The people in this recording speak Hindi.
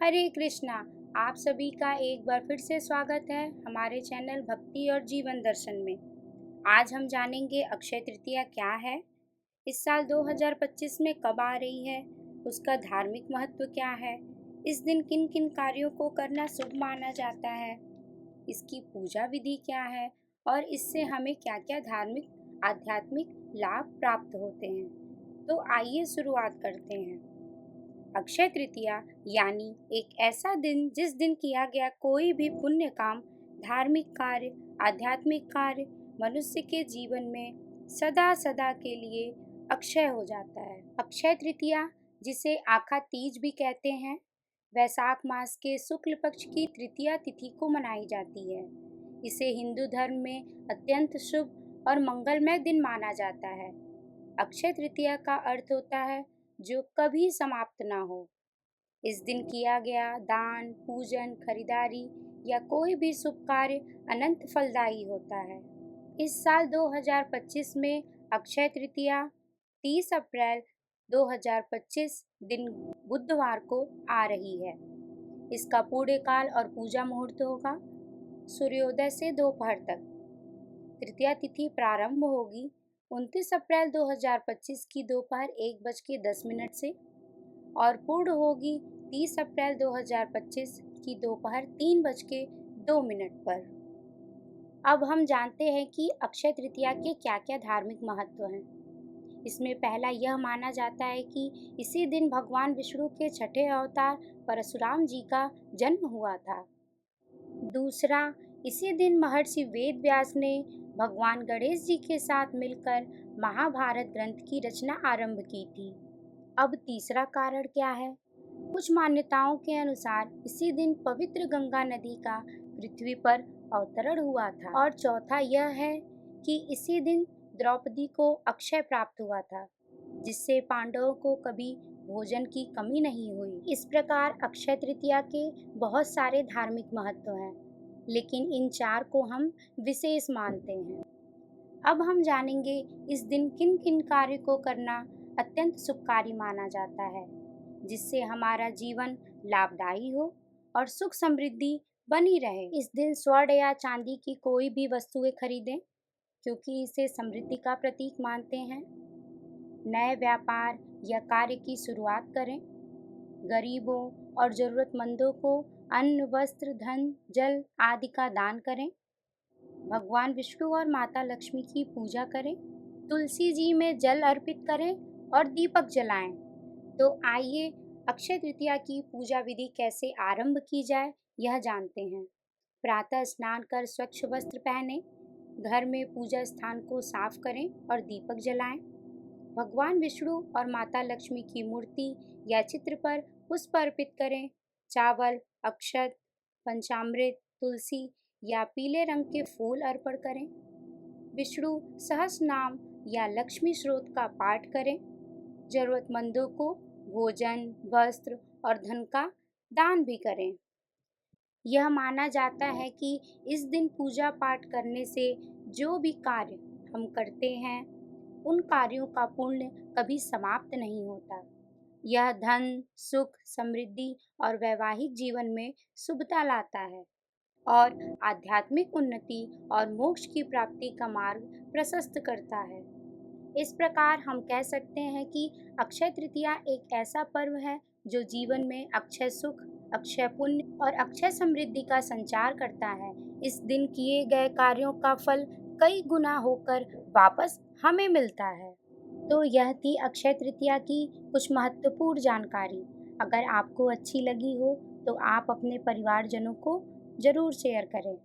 हरे कृष्णा। आप सभी का एक बार फिर से स्वागत है हमारे चैनल भक्ति और जीवन दर्शन में। आज हम जानेंगे अक्षय तृतीया क्या है, इस साल 2025 में कब आ रही है, उसका धार्मिक महत्व क्या है, इस दिन किन किन कार्यों को करना शुभ माना जाता है, इसकी पूजा विधि क्या है और इससे हमें क्या क्या धार्मिक आध्यात्मिक लाभ प्राप्त होते हैं। तो आइए शुरुआत करते हैं। अक्षय तृतीया यानी एक ऐसा दिन जिस दिन किया गया कोई भी पुण्य काम, धार्मिक कार्य, आध्यात्मिक कार्य मनुष्य के जीवन में सदा सदा के लिए अक्षय हो जाता है। अक्षय तृतीया, जिसे आखा तीज भी कहते हैं, वैशाख मास के शुक्ल पक्ष की तृतीया तिथि को मनाई जाती है। इसे हिंदू धर्म में अत्यंत शुभ और मंगलमय दिन माना जाता है। अक्षय तृतीया का अर्थ होता है जो कभी समाप्त ना हो। इस दिन किया गया दान, पूजन, खरीदारी या कोई भी शुभ कार्य अनंत फलदायी होता है। इस साल 2025 में अक्षय तृतीया 30 अप्रैल 2025 दिन बुधवार को आ रही है। इसका पूर्ण काल और पूजा मुहूर्त होगा सूर्योदय से दोपहर तक। तृतीया तिथि प्रारंभ होगी 29 अप्रैल 2025 की दोपहर 1:10 से और पूर्ण होगी 30 अप्रैल 2025 की दोपहर 3:02 पर। अब हम जानते हैं कि अक्षय तृतीया के क्या क्या धार्मिक महत्व हैं। इसमें पहला यह माना जाता है कि इसी दिन भगवान विष्णु के छठे अवतार परशुराम जी का जन्म हुआ था। दूसरा, इसी दिन महर्षि वेद व्यास ने भगवान गणेश जी के साथ मिलकर महाभारत ग्रंथ की रचना आरंभ की थी। अब तीसरा कारण क्या है? कुछ मान्यताओं के अनुसार इसी दिन पवित्र गंगा नदी का पृथ्वी पर अवतरण हुआ था। और चौथा यह है कि इसी दिन द्रौपदी को अक्षय प्राप्त हुआ था, जिससे पांडवों को कभी भोजन की कमी नहीं हुई। इस प्रकार अक्षय तृतीया के बहुत सारे धार्मिक महत्व हैं, लेकिन इन चार को हम विशेष मानते हैं। अब हम जानेंगे इस दिन किन किन कार्य को करना अत्यंत शुभकारी माना जाता है, जिससे हमारा जीवन लाभदायी हो और सुख समृद्धि बनी रहे। इस दिन स्वर्ण या चांदी की कोई भी वस्तुएं खरीदें, क्योंकि इसे समृद्धि का प्रतीक मानते हैं। नए व्यापार या कार्य की शुरुआत करें। गरीबों और जरूरतमंदों को अन्न, वस्त्र, धन, जल आदि का दान करें। भगवान विष्णु और माता लक्ष्मी की पूजा करें। तुलसी जी में जल अर्पित करें और दीपक जलाएं। तो आइए अक्षय तृतीया की पूजा विधि कैसे आरंभ की जाए यह जानते हैं। प्रातः स्नान कर स्वच्छ वस्त्र पहनें। घर में पूजा स्थान को साफ करें और दीपक जलाएं। भगवान विष्णु और माता लक्ष्मी की मूर्ति या चित्र पर पुष्प अर्पित करें। चावल, अक्षत, पंचामृत, तुलसी या पीले रंग के फूल अर्पण करें। विष्णु सहस्र नाम या लक्ष्मी स्रोत का पाठ करें। जरूरतमंदों को भोजन, वस्त्र और धन का दान भी करें। यह माना जाता है कि इस दिन पूजा पाठ करने से जो भी कार्य हम करते हैं, उन कार्यों का पुण्य कभी समाप्त नहीं होता। यह धन, सुख, समृद्धि और वैवाहिक जीवन में शुभता लाता है और आध्यात्मिक उन्नति और मोक्ष की प्राप्ति का मार्ग प्रशस्त करता है। इस प्रकार हम कह सकते हैं कि अक्षय तृतीया एक ऐसा पर्व है जो जीवन में अक्षय सुख, अक्षय पुण्य और अक्षय समृद्धि का संचार करता है। इस दिन किए गए कार्यों का फल कई गुना होकर वापस हमें मिलता है। तो यह थी अक्षय तृतीया की कुछ महत्वपूर्ण जानकारी। अगर आपको अच्छी लगी हो तो आप अपने परिवारजनों को जरूर शेयर करें।